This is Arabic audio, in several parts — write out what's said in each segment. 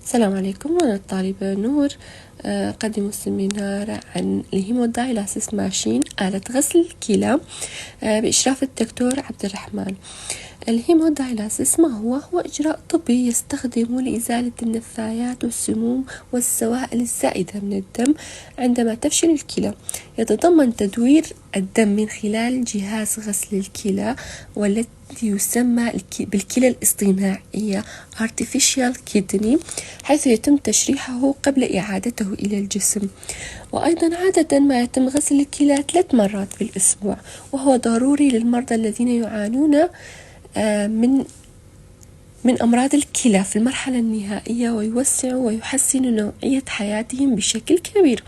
السلام عليكم، أنا الطالبة نور. أقدم السيمينار عن الهيمودايلاسيس ماشين، آلة غسل الكلى، بإشراف الدكتور عبد الرحمن. الهيمودايلاسيس ما هو إجراء طبي يستخدم لإزالة النفايات والسموم والسوائل الزائدة من الدم عندما تفشل الكلى. يتضمن تدوير الدم من خلال جهاز غسل الكلى والتي يسمى بالكلى الاصطناعية artificial kidney، حيث يتم تشريحه قبل إعادته إلى الجسم. وأيضا عادة ما يتم غسل الكلى 3 مرات في الأسبوع، وهو ضروري للمرضى الذين يعانون من أمراض الكلى في المرحلة النهائية، ويوسع ويحسن نوعية حياتهم بشكل كبير.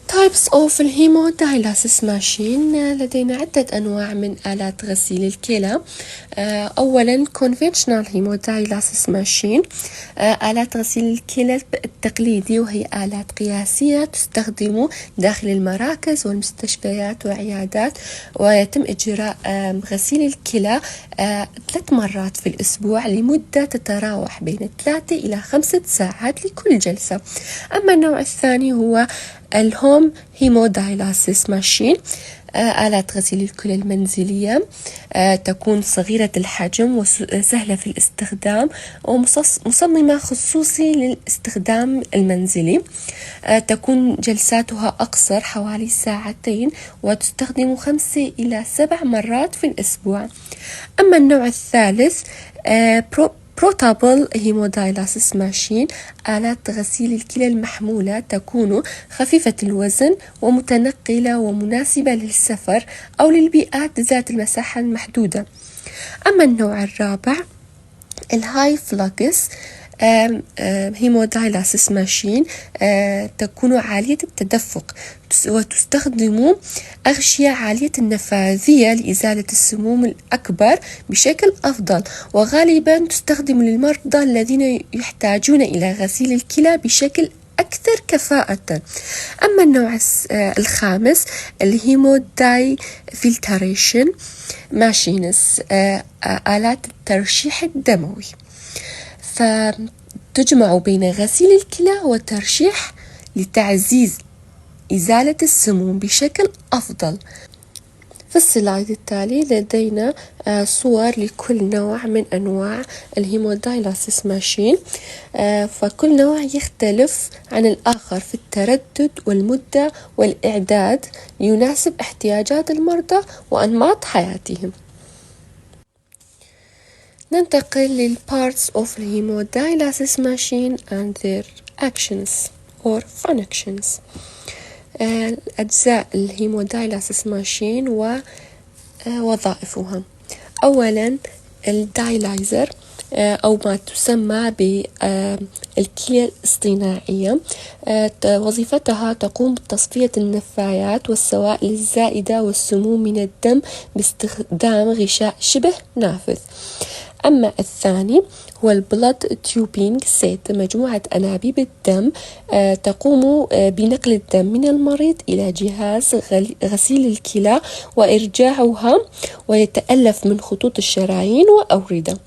Types of الهيمودايلاسيس ماشين، لدينا عدة أنواع من آلات غسيل الكلى. أولا conventional هيمودايلاسيس ماشين، آلات غسيل الكلى التقليدي، وهي آلات قياسية تستخدم داخل المراكز والمستشفيات وعيادات، ويتم إجراء غسيل الكلى 3 مرات في الأسبوع لمدة تتراوح بين 3 إلى 5 ساعات لكل جلسة. أما النوع الثاني هو الهوم هيمودايلاسيس ماشين، آلات غسيل الكلى المنزلية، تكون صغيرة الحجم وسهلة في الاستخدام ومصممة خصوصي للاستخدام المنزلي. تكون جلساتها أقصر حوالي 2 ساعات، وتستخدم 5 إلى 7 مرات في الأسبوع. أما النوع الثالث بروتابل هيمودايلاسيس ماشين، آلات غسيل الكلى المحمولة، تكون خفيفة الوزن ومتنقلة ومناسبة للسفر أو للبيئات ذات المساحة المحدودة. أما النوع الرابع الهاي فلوكس هيمودايلاسيس ماشين، تكون عالية التدفق وتستخدم أغشية عالية النفاذية لإزالة السموم الأكبر بشكل أفضل، وغالبا تستخدم للمرضى الذين يحتاجون إلى غسيل الكلى بشكل أكثر كفاءة. أما النوع الخامس الهيموداي فلتريشن ماشينز، آلات الترشيح الدموي، فتجمع بين غسيل الكلى والترشيح لتعزيز إزالة السموم بشكل أفضل. في السلايد التالي لدينا صور لكل نوع من أنواع الهيمودايلاسيس ماشين، فكل نوع يختلف عن الآخر في التردد والمدة والإعداد ليناسب احتياجات المرضى وأنماط حياتهم. ننتقل للparts of hemodialysis machine and their actions or functions. أجزاء الهيمودايلاسيس ماشين ووظائفها. أولا الدايلايزر، أو ما تسمى بالكلى الاصطناعية، وظيفتها تقوم بتصفية النفايات والسوائل الزائدة والسموم من الدم باستخدام غشاء شبه نافذ. أما الثاني هو البلاد تيوبينج سيت، مجموعة أنابيب الدم تقوم بنقل الدم من المريض إلى جهاز غسيل الكلى وإرجاعها، ويتألف من خطوط الشرايين وأوردة.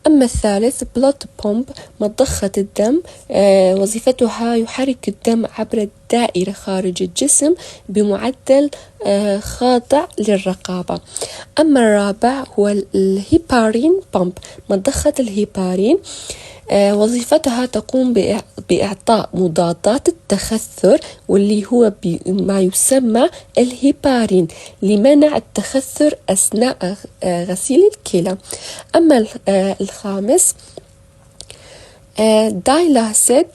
أما الثالث بلاد بومب، مضخة الدم، وظيفتها يحرك الدم عبر الدائرة خارج الجسم بمعدل خاضع للرقابة. أما الرابع هو الهيبارين بومب، مضخة الهيبارين، وظيفتها تقوم بإعطاء مضادات التخثر، واللي هو ما يسمى الهيبارين، لمنع التخثر أثناء غسيل الكلى. أما الخامس دايلاسيت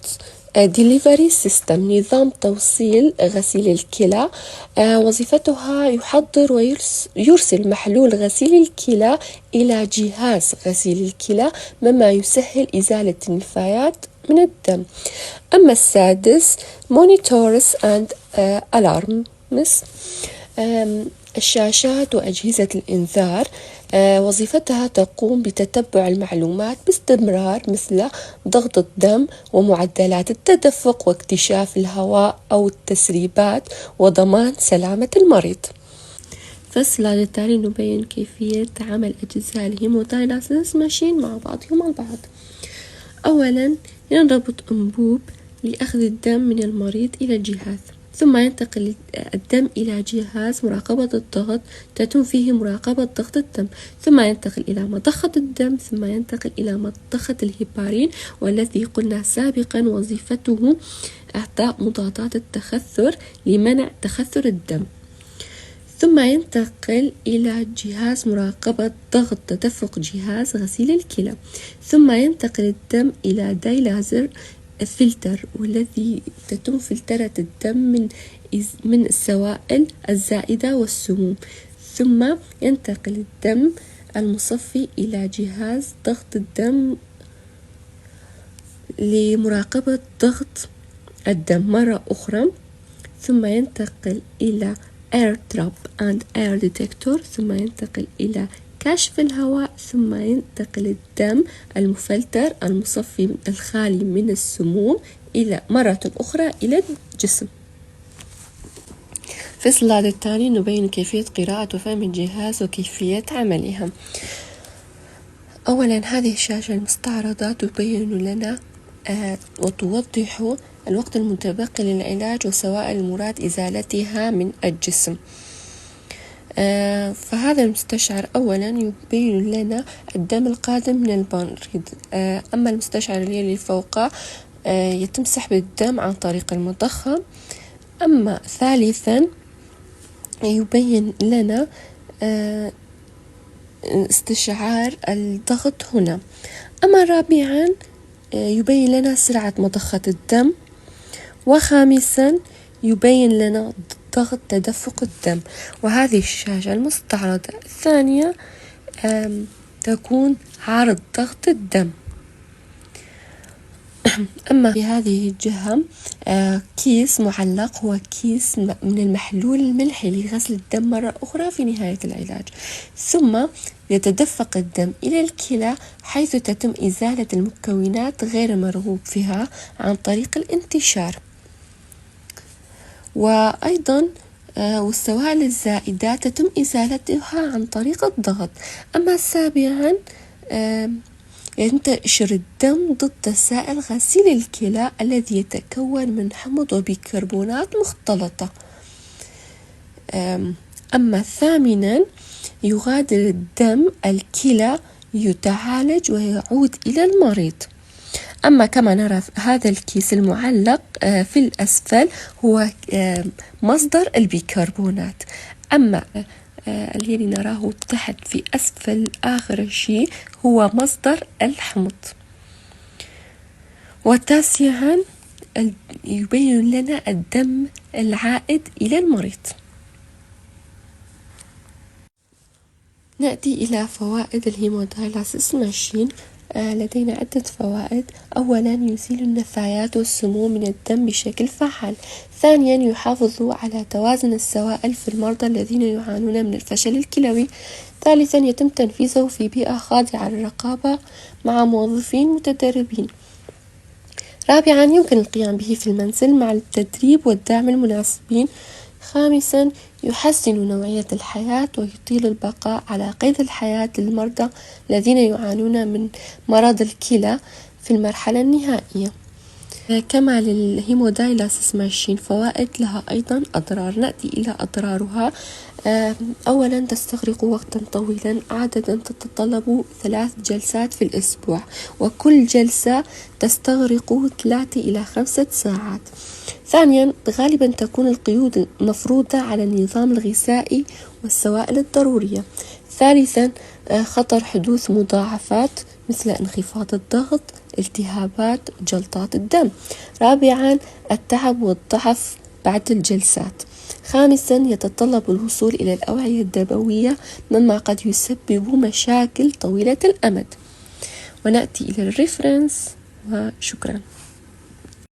ديليفري سيستم، نظام توصيل غسيل الكلى، وظيفتها يحضر ويرسل محلول غسيل الكلى إلى جهاز غسيل الكلى، مما يسهل إزالة النفايات من الدم. أما السادس monitors and alarms، الشاشات وأجهزة الإنذار، وظيفتها تقوم بتتبع المعلومات باستمرار، مثل ضغط الدم ومعدلات التدفق واكتشاف الهواء أو التسريبات وضمان سلامة المريض. في السلايد التالي نبين كيفية عمل أجزاء الهيمودايلاسيس ماشين مع بعضهم البعض. أولا ينربط أنبوب لأخذ الدم من المريض إلى الجهاز، ثم ينتقل الدم إلى جهاز مراقبة الضغط تتم فيه مراقبة ضغط الدم، ثم ينتقل إلى مضخة الدم، ثم ينتقل إلى مضخة الهيبارين، والذي قلنا سابقا وظيفته إعطاء مضادات التخثر لمنع تخثر الدم، ثم ينتقل إلى جهاز مراقبة ضغط تدفق جهاز غسيل الكلى، ثم ينتقل الدم إلى دايلازر فلتر، والذي تتم فلترة الدم من السوائل الزائدة والسموم، ثم ينتقل الدم المصفي إلى جهاز ضغط الدم لمراقبة ضغط الدم مرة أخرى، ثم ينتقل إلى air trap and air detector، ثم ينتقل إلى كشف الهواء، ثم ينتقل الدم المفلتر المصفي الخالي من السموم إلى مرة أخرى إلى الجسم. في السلايد التالي نبين كيفية قراءة وفهم الجهاز وكيفية عملها. أولا هذه الشاشة المستعرضة تبين لنا وتوضح الوقت المتبقي للعلاج وسوائل المراد إزالتها من الجسم. فهذا المستشعر أولا يبين لنا الدم القادم من المريض، أما المستشعر اللي فوق يتم سحب الدم عن طريق المضخة. أما ثالثا يبين لنا استشعار الضغط هنا. أما رابعا يبين لنا سرعة مضخة الدم. وخامسا يبين لنا ضغط تدفق الدم. وهذه الشاشة المستعرضة الثانية تكون عرض ضغط الدم. أما في هذه الجهة كيس معلق، هو كيس من المحلول الملحي لغسل الدم مرة أخرى في نهاية العلاج، ثم يتدفق الدم إلى الكلى حيث تتم إزالة المكونات غير مرغوب فيها عن طريق الانتشار. وأيضا والسوائل الزائدة تتم إزالتها عن طريق الضغط. أما سابعا ينتشر الدم ضد سائل غسيل الكلى الذي يتكون من حمض وبيكربونات مختلطة. أما ثامنا يغادر الدم الكلى يتعالج ويعود إلى المريض. أما كما نرى هذا الكيس المعلق في الأسفل هو مصدر البيكربونات، أما الذي نراه تحت في أسفل آخر شيء هو مصدر الحمض. وتاسعا يبين لنا الدم العائد إلى المريض. نأتي إلى فوائد الهيمودايلاسيس ماشين. لدينا عدة فوائد. أولا يزيل النفايات والسموم من الدم بشكل فعال. ثانيا يحافظ على توازن السوائل في المرضى الذين يعانون من الفشل الكلوي. ثالثا يتم تنفيذه في بيئة خاضعة للرقابة مع موظفين متدربين. رابعا يمكن القيام به في المنزل مع التدريب والدعم المناسبين. خامسا يحسن نوعية الحياة ويطيل البقاء على قيد الحياة للمرضى الذين يعانون من مرض الكلى في المرحلة النهائية. كما للهيمودايلاسيس ماشين فوائد لها أيضا أضرار. نأتي إلى أضرارها. أولا تستغرق وقتا طويلا، عادة تتطلب 3 جلسات في الأسبوع، وكل جلسة تستغرق 3 إلى 5 ساعات. ثانيا غالبا تكون القيود مفروضة على النظام الغذائي والسوائل الضرورية. ثالثا خطر حدوث مضاعفات مثل انخفاض الضغط، التهابات، جلطات الدم. رابعا التعب والضعف بعد الجلسات. خامسا يتطلب الوصول إلى الأوعية الدموية مما قد يسبب مشاكل طويلة الأمد. ونأتي إلى الريفرنس وشكرا.